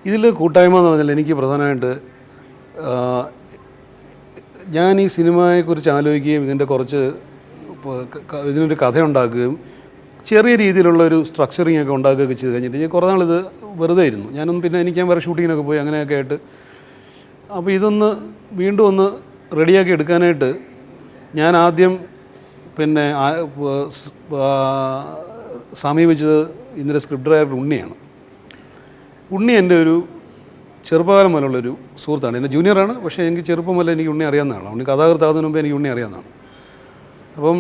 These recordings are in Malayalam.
ഇതിൽ കൂട്ടായ്മ എന്ന് പറഞ്ഞാൽ എനിക്ക് പ്രധാനമായിട്ട് ഞാൻ ഈ സിനിമയെക്കുറിച്ച് ആലോചിക്കുകയും ഇതിൻ്റെ കുറച്ച് ഇതിനൊരു കഥ ഉണ്ടാക്കുകയും ചെറിയ രീതിയിലുള്ളൊരു സ്ട്രക്ചറിങ് ഒക്കെ ഉണ്ടാക്കുകയൊക്കെ ചെയ്ത് കഴിഞ്ഞിട്ട് ഞാൻ കുറേ നാളിത് വെറുതെ ഇരുന്നു. ഞാനൊന്നും പിന്നെ എനിക്ക് ഞാൻ വേറെ ഷൂട്ടിങ്ങിനൊക്കെ പോയി അങ്ങനെയൊക്കെ ആയിട്ട്. അപ്പോൾ ഇതൊന്ന് വീണ്ടും ഒന്ന് റെഡിയാക്കി എടുക്കാനായിട്ട് ഞാൻ ആദ്യം പിന്നെ സമീപിച്ചത് ഇതിൻ്റെ സ്ക്രിപ്റ്റ് ഡയറക്ടർ ഉണ്ണിയാണ്. ഉണ്ണി എൻ്റെ ഒരു ചെറുപ്പകാലം മുതലുള്ളൊരു സുഹൃത്താണ്. എൻ്റെ ജൂനിയറാണ്, പക്ഷേ എനിക്ക് ചെറുപ്പം മുതലേ എനിക്ക് ഉണ്ണി അറിയാവുന്നതാണ്. ഉണ്ണി കഥാകൃത്താകുന്നതിന് മുമ്പേ എനിക്ക് ഉണ്ണി അറിയാവുന്നതാണ്. അപ്പം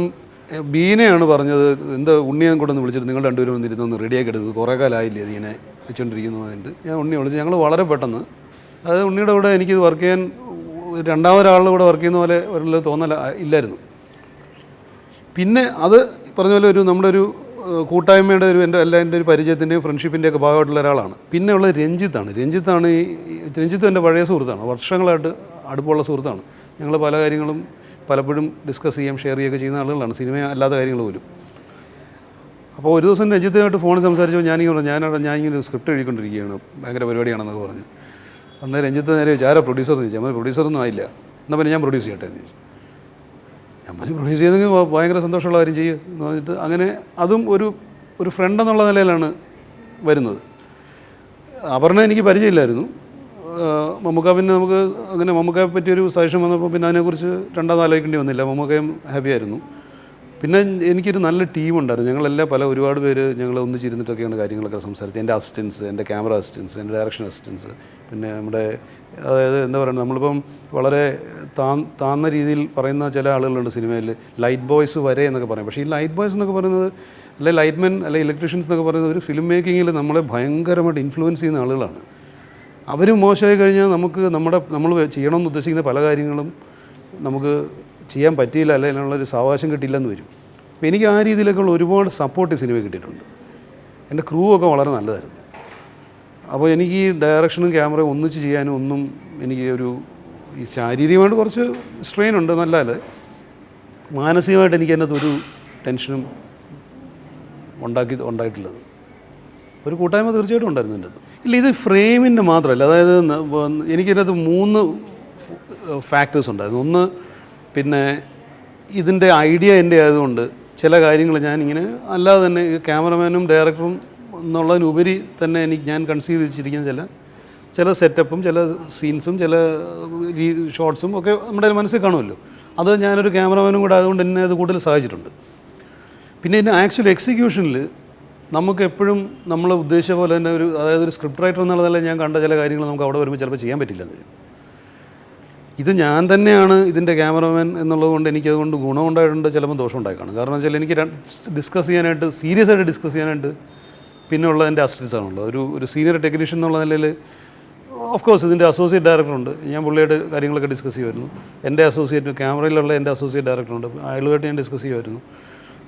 ബീനയാണ് പറഞ്ഞത്, എന്താ ഉണ്ണിയെ കൊണ്ടൊന്ന് വിളിച്ചിട്ട് നിങ്ങൾ രണ്ടുപേരും വന്നിരുന്നൊന്ന് റെഡിയാക്കി എടുത്തത്, കുറേ കാലമായില്ലേ ഇതിങ്ങനെ വെച്ചുകൊണ്ടിരിക്കുന്നു പറഞ്ഞിട്ട് ഞാൻ ഉണ്ണിയെ വിളിച്ചു. ഞങ്ങൾ വളരെ പെട്ടെന്ന്, അതായത് ഉണ്ണിയുടെ കൂടെ എനിക്കിത് വർക്ക് ചെയ്യാൻ രണ്ടാമതൊരാളുടെ കൂടെ വർക്ക് ചെയ്യുന്ന പോലെ ഒരു തോന്നൽ ഇല്ലായിരുന്നു. പിന്നെ അത് പറഞ്ഞ പോലെ ഒരു നമ്മുടെ ഒരു കൂട്ടായ്മയുടെ ഒരു എൻ്റെ ഒരു പരിചയത്തിൻ്റെയും ഫ്രണ്ട്ഷിപ്പിൻ്റെയൊക്കെ ഭാഗമായിട്ടുള്ള ഒരാളാണ്. പിന്നെ ഉള്ളത് രഞ്ജിത്താണ്. രഞ്ജിത്ത് എൻ്റെ പഴയ സുഹൃത്താണ്, വർഷങ്ങളായിട്ട് അടുപ്പമുള്ള സുഹൃത്താണ്. ഞങ്ങൾ പല കാര്യങ്ങളും പലപ്പോഴും ഡിസ്കസ് ചെയ്യാം, ഷെയർ ചെയ്യുകയൊക്കെ ചെയ്യുന്ന ആളുകളാണ്, സിനിമ അല്ലാത്ത കാര്യങ്ങൾ പോലും. അപ്പോൾ ഒരു ദിവസം രഞ്ജിത്തുമായിട്ട് ഫോണിൽ സംസാരിച്ചപ്പോൾ ഞാനിങ്ങനെ സ്ക്രിപ്റ്റ് എഴുതിക്കൊണ്ടിരിക്കുകയാണ്, ഭയങ്കര പരിപാടിയാണെന്നൊക്കെ പറഞ്ഞു. അന്നേരം രഞ്ജിത്ത് നേരെ ചോദിച്ചു, ആരാ പ്രൊഡ്യൂസർ എന്ന് ചോദിച്ചു. നമ്മൾ പ്രൊഡ്യൂസറൊന്നും ആയില്ല, എന്നാൽ പിന്നെ ഞാൻ പ്രൊഡ്യൂസ് ചെയ്യട്ടെ എന്ന് ചോദിച്ചു. നമ്മൾ പ്രൊഡ്യൂസ് ചെയ്തെങ്കിൽ ഭയങ്കര സന്തോഷമുള്ള കാര്യം ചെയ്യുക എന്ന് പറഞ്ഞിട്ട് അങ്ങനെ അതും ഒരു ഫ്രണ്ട് എന്നുള്ള നിലയിലാണ് വരുന്നത്. അപർണ എനിക്ക് പരിചയമില്ലായിരുന്നു. മമ്മൂക്ക പിന്നെ നമുക്ക് അങ്ങനെ മമ്മൂക്കയെ പറ്റിയൊരു സജഷൻ വന്നപ്പോൾ പിന്നെ അതിനെക്കുറിച്ച് രണ്ടാമത് ആലോചിക്കേണ്ടി വന്നില്ല. മമ്മൂക്കയും ഹാപ്പിയായിരുന്നു. പിന്നെ എനിക്കൊരു നല്ല ടീമുണ്ടായിരുന്നു. ഞങ്ങളെല്ലാം ഒരുപാട് പേര് ഞങ്ങൾ ഒന്നിച്ചിരുന്നിട്ടൊക്കെയാണ് കാര്യങ്ങളൊക്കെ സംസാരിച്ചത്. എൻ്റെ അസിസ്റ്റൻസ്, എൻ്റെ ക്യാമറ അസിസ്റ്റൻസ്, എൻ്റെ ഡയറക്ഷൻ അസിസ്റ്റൻസ്, പിന്നെ നമ്മുടെ അതായത് എന്താ പറയുക, നമ്മളിപ്പം വളരെ താന്ന രീതിയിൽ പറയുന്ന ചില ആളുകളുണ്ട് സിനിമയിൽ, ലൈറ്റ് ബോയ്സ് വരെ എന്നൊക്കെ പറയും. പക്ഷേ ഈ ലൈറ്റ് ബോയ്സ് എന്നൊക്കെ പറയുന്നത്, അല്ലെങ്കിൽ ലൈറ്റ്മെൻ അല്ലെങ്കിൽ ഇലക്ട്രീഷ്യൻസ് എന്നൊക്കെ പറയുന്നത് ഒരു ഫിലിം മേക്കിങ്ങിൽ നമ്മളെ ഭയങ്കരമായിട്ട് ഇൻഫ്ലുവൻസ് ചെയ്യുന്ന ആളുകളാണ്. അവർ മോശമായി കഴിഞ്ഞാൽ നമ്മൾ ചെയ്യണമെന്ന് ഉദ്ദേശിക്കുന്ന പല കാര്യങ്ങളും നമുക്ക് ചെയ്യാൻ പറ്റിയില്ല, അല്ലെങ്കിൽ അതിനുള്ളൊരു സാവകാശം കിട്ടിയില്ലെന്ന് വരും. അപ്പോൾ എനിക്ക് ആ രീതിയിലൊക്കെയുള്ള ഒരുപാട് സപ്പോർട്ട് സിനിമ കിട്ടിയിട്ടുണ്ട്. എൻ്റെ ക്രൂ ഒക്കെ വളരെ നല്ലതായിരുന്നു. അപ്പോൾ എനിക്ക് ഈ ഡയറക്ഷനും ക്യാമറയും ഒന്നിച്ച് ചെയ്യാനും ഒന്നും എനിക്ക് ഈ ശാരീരികമായിട്ട് കുറച്ച് സ്ട്രെയിൻ ഉണ്ട് എന്നല്ലാതെ മാനസികമായിട്ട് എനിക്ക് അതിനകത്ത് ഒരു ടെൻഷനും ഉണ്ടായിട്ടുള്ളത്. ഒരു കൂട്ടായ്മ തീർച്ചയായിട്ടും ഉണ്ടായിരുന്നു എൻ്റെ അത്. ഇല്ല, ഇത് ഫ്രെയിമിൻ്റെ മാത്രമല്ല, അതായത് എനിക്കതിനകത്ത് 3 ഫാക്ടേഴ്സ് ഉണ്ടായിരുന്നു. ഒന്ന്, പിന്നെ ഇതിൻ്റെ ഐഡിയ എൻ്റെ ആയതുകൊണ്ട് ചില കാര്യങ്ങൾ ഞാനിങ്ങനെ അല്ലാതെ തന്നെ ക്യാമറമാനും ഡയറക്ടറും എന്നുള്ളതിനുപരി തന്നെ ഞാൻ കൺസീവ് ചെയ്തിരിക്കുന്ന ചില സെറ്റപ്പും ചില സീൻസും ചില ഷോട്ട്സും ഒക്കെ നമ്മുടെ മനസ്സിൽ കാണുമല്ലോ. അത് ഞാനൊരു ക്യാമറമാനും കൂടെ ആയതുകൊണ്ട് എന്നെ അത് കൂടുതൽ സഹായിച്ചിട്ടുണ്ട്. പിന്നെ ഇതിൻ്റെ ആക്ച്വൽ എക്സിക്യൂഷനിൽ നമുക്ക് എപ്പോഴും നമ്മൾ ഉദ്ദേശിച്ച പോലെ തന്നെ അതായത് ഒരു സ്ക്രിപ്റ്റ് റൈറ്റർ എന്നുള്ളതല്ല, ഞാൻ കണ്ട ചില കാര്യങ്ങൾ നമുക്ക് അവിടെ വരുമ്പോൾ ചിലപ്പോൾ ചെയ്യാൻ പറ്റില്ല എന്ന് വരും. ഇത് ഞാൻ തന്നെയാണ് ഇതിൻ്റെ ക്യാമറമാൻ എന്നുള്ളത് കൊണ്ട് എനിക്കതുകൊണ്ട് ഗുണമുണ്ടായിട്ടുണ്ട്, ചിലപ്പോൾ ദോഷം ഉണ്ടായിക്കാണ്. കാരണം വെച്ചാൽ എനിക്ക് ഡിസ്കസ് ചെയ്യാനായിട്ട്, സീരിയസ് ആയിട്ട് ഡിസ്കസ് ചെയ്യാനായിട്ട് പിന്നെ ഉള്ളത് എൻ്റെ അസിസ്റ്റൻസാണുള്ളത്. ഒരു സീനിയർ ടെക്നീഷ്യൻ എന്നുള്ള നിലയിൽ ഓഫ് കോഴ്സ് ഇതിൻ്റെ അസോസിയേറ്റ് ഡയറക്ടറുണ്ട്, ഞാൻ പുള്ളിയായിട്ട് കാര്യങ്ങളൊക്കെ ഡിസ്കസ് ചെയ്യുമായിരുന്നു. എൻ്റെ അസോസിയേറ്റ് ക്യാമറയിലുള്ള എൻ്റെ അസോസിയേറ്റ് ഡയറക്ടറുണ്ട്, അയാളുമായിട്ട് ഞാൻ ഡിസ്കസ് ചെയ്യുമായിരുന്നു.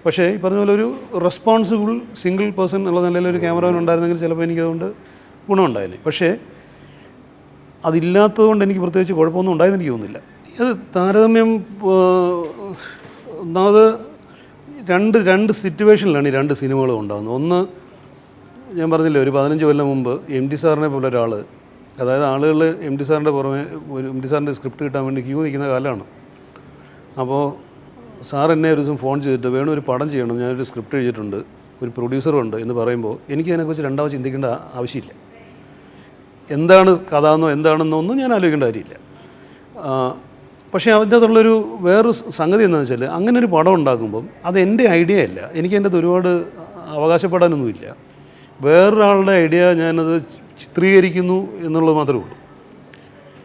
പക്ഷേ ഈ പറഞ്ഞ പോലെ ഒരു റെസ്പോൺസിബിൾ സിംഗിൾ പേഴ്സൺ എന്നുള്ള നിലയിൽ ഒരു ക്യാമറമാൻ ഉണ്ടായിരുന്നെങ്കിൽ ചിലപ്പോൾ എനിക്കതുകൊണ്ട് ഗുണമുണ്ടായിരുന്നു. പക്ഷേ അതില്ലാത്തതുകൊണ്ട് എനിക്ക് പ്രത്യേകിച്ച് കുഴപ്പമൊന്നും ഉണ്ടായെന്ന് എനിക്ക് തോന്നുന്നില്ല. ഇത് താരതമ്യം ഒന്നാമത് രണ്ട് സിറ്റുവേഷനിലാണ് ഈ 2 സിനിമകളും ഉണ്ടാകുന്നത്. ഒന്ന്, ഞാൻ പറഞ്ഞില്ലേ, ഒരു 15 കൊല്ലം മുമ്പ് MD സാറിനെ പോലെ ഒരാൾ, അതായത് ആളുകൾ MD സാറിൻ്റെ പുറമെ MD സാറിൻ്റെ സ്ക്രിപ്റ്റ് കിട്ടാൻ വേണ്ടി ക്യൂ നിൽക്കുന്ന കാലമാണ്. അപ്പോൾ സാർ എന്നെ ഒരു ദിവസം ഫോൺ ചെയ്തിട്ട്, വേണം ഒരു പടം ചെയ്യണം, ഞാനൊരു സ്ക്രിപ്റ്റ് എഴുതിയിട്ടുണ്ട്, ഒരു പ്രൊഡ്യൂസറുണ്ട് എന്ന് പറയുമ്പോൾ എനിക്ക് അതിനെക്കുറിച്ച് രണ്ടാമത് ചിന്തിക്കേണ്ട ആവശ്യമില്ല. എന്താണ് കഥ എന്നോ എന്താണെന്നോ ഒന്നും ഞാൻ ആലോചിക്കേണ്ട കാര്യമില്ല. പക്ഷേ അതിൻ്റെ അകത്തുള്ളൊരു വേറൊരു സംഗതി എന്താണെന്ന് വെച്ചാൽ, അങ്ങനെ ഒരു പടം ഉണ്ടാക്കുമ്പം അത് എൻ്റെ ഐഡിയ അല്ല, എനിക്ക് അതിൻ്റെ അകത്ത് ഒരുപാട് അവകാശപ്പെടാനൊന്നുമില്ല. വേറൊരാളുടെ ഐഡിയ ഞാനത് ചിത്രീകരിക്കുന്നു എന്നുള്ളത് മാത്രമേ ഉള്ളൂ.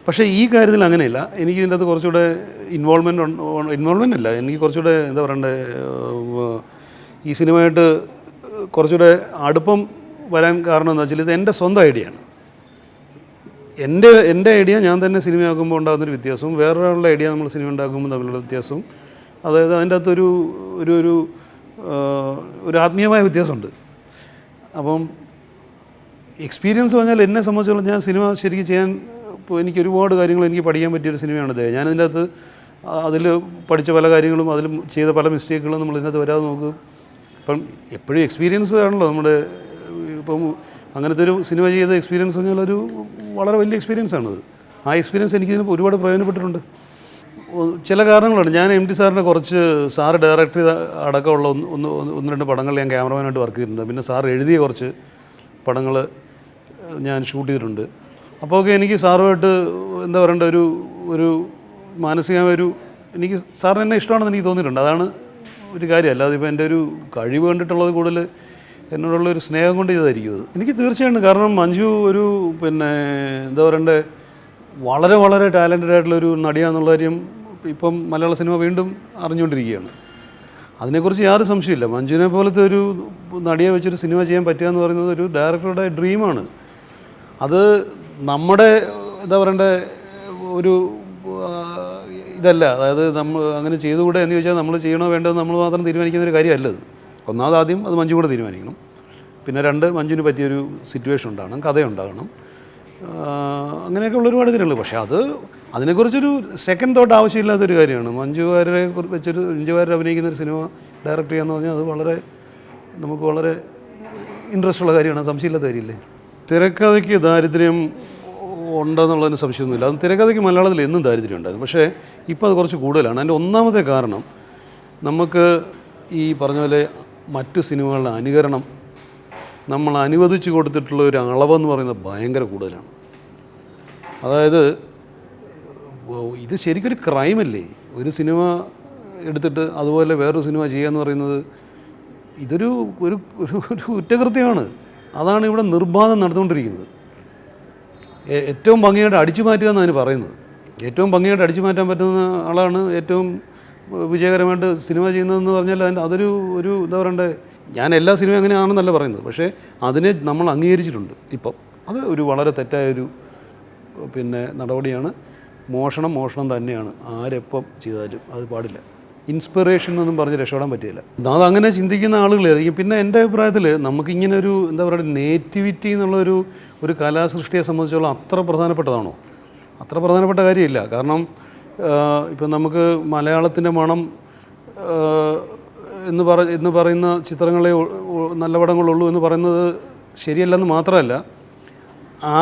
പക്ഷേ ഈ കാര്യത്തിൽ അങ്ങനെയല്ല. എനിക്ക് ഇതിൻ്റെ അകത്ത് കുറച്ചുകൂടെ ഇൻവോൾവ്മെൻ്റ് അല്ല, എനിക്ക് കുറച്ചുകൂടെ എന്താ പറയണ്ടേ, ഈ സിനിമയായിട്ട് കുറച്ചുകൂടെ അടുപ്പം വരാൻ കാരണം എന്താ വെച്ചാൽ, ഇത് എൻ്റെ സ്വന്തം ഐഡിയയാണ്. എൻ്റെ ഐഡിയ ഞാൻ തന്നെ സിനിമയാക്കുമ്പോൾ ഉണ്ടാകുന്നൊരു വ്യത്യാസവും വേറൊരാളുടെ ഐഡിയ നമ്മൾ സിനിമ ഉണ്ടാക്കുമ്പോൾ തമ്മിലുള്ള വ്യത്യാസവും, അതായത് അതിൻ്റെ അകത്തൊരു ഒരു ആത്മീയമായ വ്യത്യാസമുണ്ട്. അപ്പം എക്സ്പീരിയൻസ് പറഞ്ഞാൽ എന്നെ സംബന്ധിച്ചോളം ഞാൻ സിനിമ ശരിക്കും ചെയ്യാൻ ഇപ്പോൾ എനിക്ക് ഒരുപാട് കാര്യങ്ങൾ എനിക്ക് പഠിക്കാൻ പറ്റിയൊരു സിനിമയാണിത്. ഞാനിതിൻ്റെ അകത്ത് അതിൽ പഠിച്ച പല കാര്യങ്ങളും അതിൽ ചെയ്ത പല മിസ്റ്റേക്കുകളും നമ്മൾ ഇതിനകത്ത് വരാതെ നോക്കും. ഇപ്പം എപ്പോഴും എക്സ്പീരിയൻസ് ആണല്ലോ നമ്മുടെ. ഇപ്പം അങ്ങനത്തെ ഒരു സിനിമ ചെയ്ത എക്സ്പീരിയൻസ് പറഞ്ഞാൽ ഒരു വളരെ വലിയ എക്സ്പീരിയൻസ് ആണത്. ആ എക്സ്പീരിയൻസ് എനിക്കിതിന് ഒരുപാട് പ്രയോജനപ്പെട്ടിട്ടുണ്ട്. ചില കാരണങ്ങളുണ്ട്. ഞാൻ എം ടി സാറിനെ കുറച്ച് സാറ് ഡയറക്ടർ ചെയ്ത അടക്കമുള്ള ഒന്ന് രണ്ട് പടങ്ങൾ ഞാൻ ക്യാമറമാനായിട്ട് വർക്ക് ചെയ്തിട്ടുണ്ട്. പിന്നെ സാർ എഴുതിയ കുറച്ച് പടങ്ങൾ ഞാൻ ഷൂട്ട് ചെയ്തിട്ടുണ്ട്. അപ്പോൾ ഒക്കെ എനിക്ക് സാറുമായിട്ട് എന്താ പറയേണ്ട ഒരു മാനസികമായ എനിക്ക് സാറിന് എന്നെ ഇഷ്ടമാണെന്ന് എനിക്ക് തോന്നിയിട്ടുണ്ട്. അതാണ് ഒരു കാര്യം. അല്ലാതെ ഇപ്പോൾ എൻ്റെ ഒരു കഴിവ് കണ്ടിട്ടുള്ളത് കൂടുതൽ എന്നോടുള്ളൊരു സ്നേഹം കൊണ്ട് ചെയ്തായിരിക്കും അത്. എനിക്ക് തീർച്ചയായിട്ടും. കാരണം മഞ്ജു എന്താ പറയണ്ടേ, വളരെ വളരെ ടാലൻറ്റഡ് ആയിട്ടുള്ളൊരു നടിയാണെന്നുള്ള കാര്യം ഇപ്പം മലയാള സിനിമ വീണ്ടും അറിഞ്ഞുകൊണ്ടിരിക്കുകയാണ്. അതിനെക്കുറിച്ച് യാതൊരു സംശയമില്ല. മഞ്ജുവിനെ പോലത്തെ ഒരു നടിയെ വെച്ചൊരു സിനിമ ചെയ്യാൻ പറ്റുക എന്ന് പറയുന്നത് ഒരു ഡയറക്ടറുടെ ഡ്രീമാണ്. അത് നമ്മുടെ എന്താ പറയണ്ടേ ഒരു ഇതല്ല. അതായത് നമ്മൾ അങ്ങനെ ചെയ്തുകൂടെ എന്ന് ചോദിച്ചാൽ നമ്മൾ ചെയ്യണോ വേണ്ടോ നമ്മൾ മാത്രം തീരുമാനിക്കുന്ന ഒരു കാര്യമല്ലത്. ആദ്യം അത് മഞ്ജു കൂടെ തീരുമാനിക്കണം. പിന്നെ മഞ്ജുവിന് പറ്റിയൊരു സിറ്റുവേഷൻ ഉണ്ടാകണം, കഥയുണ്ടാകണം, അങ്ങനെയൊക്കെ ഉള്ള ഒരുപാട് കാര്യങ്ങൾ. പക്ഷേ അതിനെക്കുറിച്ചൊരു സെക്കൻഡ് തോട്ട് ആവശ്യമില്ലാത്തൊരു കാര്യമാണ്. മഞ്ജു വാര്യർ അഭിനയിക്കുന്ന ഒരു സിനിമ ഡയറക്റ്റ് ചെയ്യാന്ന് പറഞ്ഞാൽ അത് നമുക്ക് വളരെ ഇൻട്രസ്റ്റ് ഉള്ള കാര്യമാണ്. സംശയമില്ലാത്ത കാര്യമില്ലേ. തിരക്കഥയ്ക്ക് ദാരിദ്ര്യം ഉണ്ടെന്നുള്ളതിന് സംശയമൊന്നുമില്ല. അത് തിരക്കഥയ്ക്ക് മലയാളത്തിൽ എന്നും ദാരിദ്ര്യം ഉണ്ടായിരുന്നു. പക്ഷേ ഇപ്പോൾ അത് കുറച്ച് കൂടുതലാണ്. അതിൻ്റെ ഒന്നാമത്തെ കാരണം നമുക്ക് ഈ പറഞ്ഞ പോലെ മറ്റ് സിനിമകളുടെ അനുകരണം നമ്മൾ അനുവദിച്ചു കൊടുത്തിട്ടുള്ള ഒരു അളവെന്ന് പറയുന്നത് ഭയങ്കര കൂടുതലാണ്. അതായത് ഇത് ശരിക്കൊരു ക്രൈമല്ലേ. ഒരു സിനിമ എടുത്തിട്ട് അതുപോലെ വേറൊരു സിനിമ ചെയ്യാന്ന് പറയുന്നത് ഇതൊരു ഒരു ഒരു കുറ്റകൃത്യമാണ്. അതാണ് ഇവിടെ നിർബാധം നടന്നുകൊണ്ടിരിക്കുന്നത്. ഏറ്റവും ഭംഗിയായിട്ട് അടിച്ചു മാറ്റുക എന്നതിന് പറയുന്നത്. ഏറ്റവും ഭംഗിയായിട്ട് അടിച്ചു മാറ്റാൻ പറ്റുന്ന ആളാണ് ഏറ്റവും വിജയകരമായിട്ട് സിനിമ ചെയ്യുന്നതെന്ന് പറഞ്ഞാൽ അതൊരു എന്താ പറയണ്ടേ, ഞാൻ എല്ലാ സിനിമയും അങ്ങനെയാണെന്നല്ല പറയുന്നത്. പക്ഷേ അതിനെ നമ്മൾ അംഗീകരിച്ചിട്ടുണ്ട് ഇപ്പം. അത് ഒരു വളരെ തെറ്റായൊരു നടപടിയാണ്. മോഷണം തന്നെയാണ്. ആരെപ്പം ചെയ്താലും അത് പാടില്ല. ഇൻസ്പിറേഷൻ എന്നൊന്നും പറഞ്ഞ് രക്ഷപ്പെടാൻ പറ്റില്ല. അതങ്ങനെ ചിന്തിക്കുന്ന ആളുകളായിരിക്കും. പിന്നെ എൻ്റെ അഭിപ്രായത്തിൽ നമുക്കിങ്ങനെ എന്താ പറയുക, നേറ്റിവിറ്റി ഒരു കലാസൃഷ്ടിയെ സംബന്ധിച്ചോളം അത്ര പ്രധാനപ്പെട്ടതാണോ? അത്ര പ്രധാനപ്പെട്ട കാര്യമില്ല. കാരണം ഇപ്പം നമുക്ക് മലയാളത്തിൻ്റെ മണം എന്ന് പറയുന്ന ചിത്രങ്ങളെ നല്ല പടങ്ങളുള്ളൂ എന്ന് പറയുന്നത് ശരിയല്ലെന്ന് മാത്രമല്ല, ആ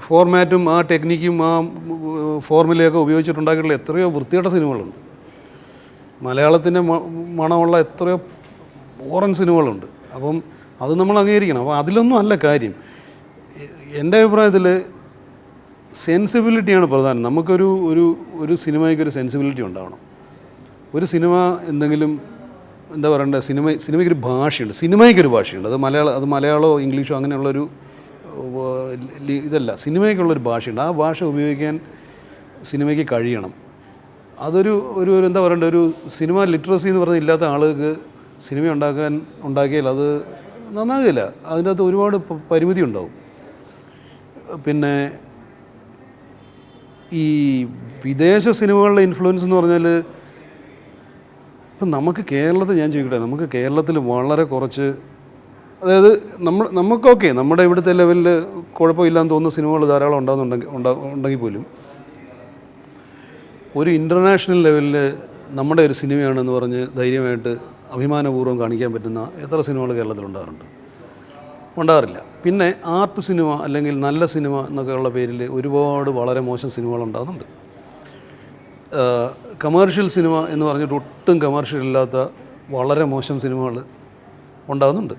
ഫോർമാറ്റും ആ ടെക്നിക്കും ആ ഫോർമുലയൊക്കെ ഉപയോഗിച്ചിട്ടുണ്ടാക്കിയിട്ടുള്ള എത്രയോ വൃത്തികെട്ട സിനിമകളുണ്ട്. മലയാളത്തിൻ്റെ മണമുള്ള എത്രയോ ഫോറിൻ സിനിമകളുണ്ട്. അപ്പം അത് നമ്മൾ അംഗീകരിക്കണം. അപ്പോൾ അതിലൊന്നും അല്ല കാര്യം. എൻ്റെ അഭിപ്രായത്തിൽ സെൻസിബിലിറ്റിയാണ് പ്രധാനം. നമുക്കൊരു സിനിമയ്ക്കൊരു സെൻസിബിലിറ്റി ഉണ്ടാവണം. ഒരു സിനിമ എന്തെങ്കിലും എന്താ പറയണ്ടേ, സിനിമയ്ക്കൊരു ഭാഷയുണ്ട്. സിനിമയ്ക്കൊരു ഭാഷയുണ്ട്. അത് മലയാളമോ ഇംഗ്ലീഷോ അങ്ങനെയുള്ളൊരു ഇതല്ല. സിനിമയ്ക്കുള്ളൊരു ഭാഷയുണ്ട്. ആ ഭാഷ ഉപയോഗിക്കാൻ സിനിമയ്ക്ക് കഴിയണം. അതൊരു എന്താ പറയണ്ടേ, ഒരു സിനിമ ലിറ്ററസി എന്ന് പറഞ്ഞാൽ ഇല്ലാത്ത ആളുകൾക്ക് സിനിമ ഉണ്ടാക്കിയാൽ അത് നന്നാകില്ല. അതിൻ്റെ അകത്ത് ഒരുപാട് പരിമിതി ഉണ്ടാവും. പിന്നെ ഈ വിദേശ സിനിമകളുടെ ഇൻഫ്ലുവൻസ് എന്ന് പറഞ്ഞാൽ ഇപ്പം നമുക്ക് കേരളത്തിൽ, ഞാൻ ചോദിക്കട്ടെ, നമുക്ക് കേരളത്തിൽ വളരെ കുറച്ച്, അതായത് നമുക്കൊക്കെ നമ്മുടെ ഇവിടുത്തെ ലെവലിൽ കുഴപ്പമില്ലാന്ന് തോന്നുന്ന സിനിമകൾ ധാരാളം ഉണ്ടെങ്കിൽ പോലും ഒരു ഇൻ്റർനാഷണൽ ലെവലിൽ നമ്മുടെ ഒരു സിനിമയാണെന്ന് പറഞ്ഞ് ധൈര്യമായിട്ട് അഭിമാനപൂർവ്വം കാണിക്കാൻ പറ്റുന്ന എത്ര സിനിമകൾ ഉണ്ടാകാറില്ല. പിന്നെ ആർട്ട് സിനിമ അല്ലെങ്കിൽ നല്ല സിനിമ എന്നൊക്കെയുള്ള പേരിൽ ഒരുപാട് വളരെ മോശം സിനിമകൾ ഉണ്ടാകുന്നുണ്ട്. കമേർഷ്യൽ സിനിമ എന്ന് പറഞ്ഞിട്ട് ഒട്ടും കമേർഷ്യൽ ഇല്ലാത്ത വളരെ മോശം സിനിമകൾ ഉണ്ടാകുന്നുണ്ട്.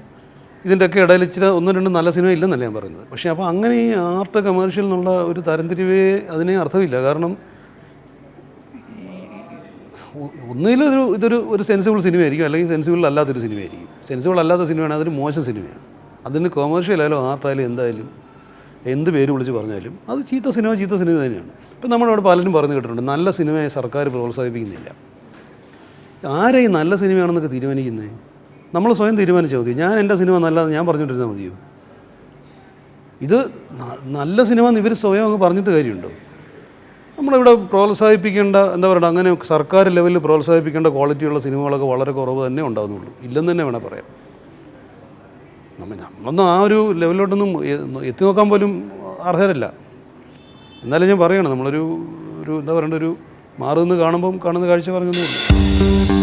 ഇതിൻ്റെയൊക്കെ ഇടയിൽ ഇച്ചിരി ഒന്ന് രണ്ട് നല്ല സിനിമ ഇല്ലെന്നല്ല ഞാൻ പറയുന്നത്. പക്ഷേ അപ്പോൾ അങ്ങനെ ഈ ആർട്ട് കമേർഷ്യൽ എന്നുള്ള ഒരു തരംതിരിവേ അതിനെ അർത്ഥമില്ല. കാരണം ഒന്നുകിൽ ഇതൊരു സെൻസിബിൾ സിനിമയായിരിക്കും, അല്ലെങ്കിൽ സെൻസിബിൾ അല്ലാത്തൊരു സിനിമയായിരിക്കും. സെൻസിബിൾ അല്ലാത്ത സിനിമയാണ് അതൊരു മോശം സിനിമയാണ്. അതിന് കൊമേഴ്ഷ്യലായാലും ആർട്ടായാലും എന്തായാലും എന്ത് പേര് വിളിച്ച് പറഞ്ഞാലും അത് ചീത്ത സിനിമ തന്നെയാണ്. ഇപ്പം നമ്മളവിടെ പലരും പറഞ്ഞു കേട്ടിട്ടുണ്ട്, നല്ല സിനിമയെ സർക്കാർ പ്രോത്സാഹിപ്പിക്കുന്നില്ല. ആരെ ഈ നല്ല സിനിമയാണെന്നൊക്കെ തീരുമാനിക്കുന്നത്? നമ്മൾ സ്വയം തീരുമാനിച്ചാൽ മതി. ഞാൻ എൻ്റെ സിനിമ നല്ലതെന്ന് ഞാൻ പറഞ്ഞിട്ടിരുന്നാൽ മതിയോ? ഇത് നല്ല സിനിമ എന്ന് ഇവർ സ്വയം അങ്ങ് പറഞ്ഞിട്ട് കാര്യമുണ്ടോ? നമ്മളിവിടെ പ്രോത്സാഹിപ്പിക്കേണ്ട, എന്താ പറയുക, അങ്ങനെ സർക്കാർ ലെവലിൽ പ്രോത്സാഹിപ്പിക്കേണ്ട ക്വാളിറ്റിയുള്ള സിനിമകളൊക്കെ വളരെ കുറവ് തന്നെ ഉണ്ടാകുന്നുള്ളൂ. ഇല്ലെന്ന് തന്നെ വേണം പറയാം. നമ്മളൊന്നും ആ ഒരു ലെവലിലോട്ടൊന്നും എത്തി നോക്കാൻ പോലും അർഹരല്ല. എന്നാലും ഞാൻ പറയുകയാണ്, നമ്മളൊരു എന്താ പറയണ്ട, ഒരു മാറുമെന്ന് കാണുന്ന കാഴ്ച പറഞ്ഞൊന്നുമില്ല.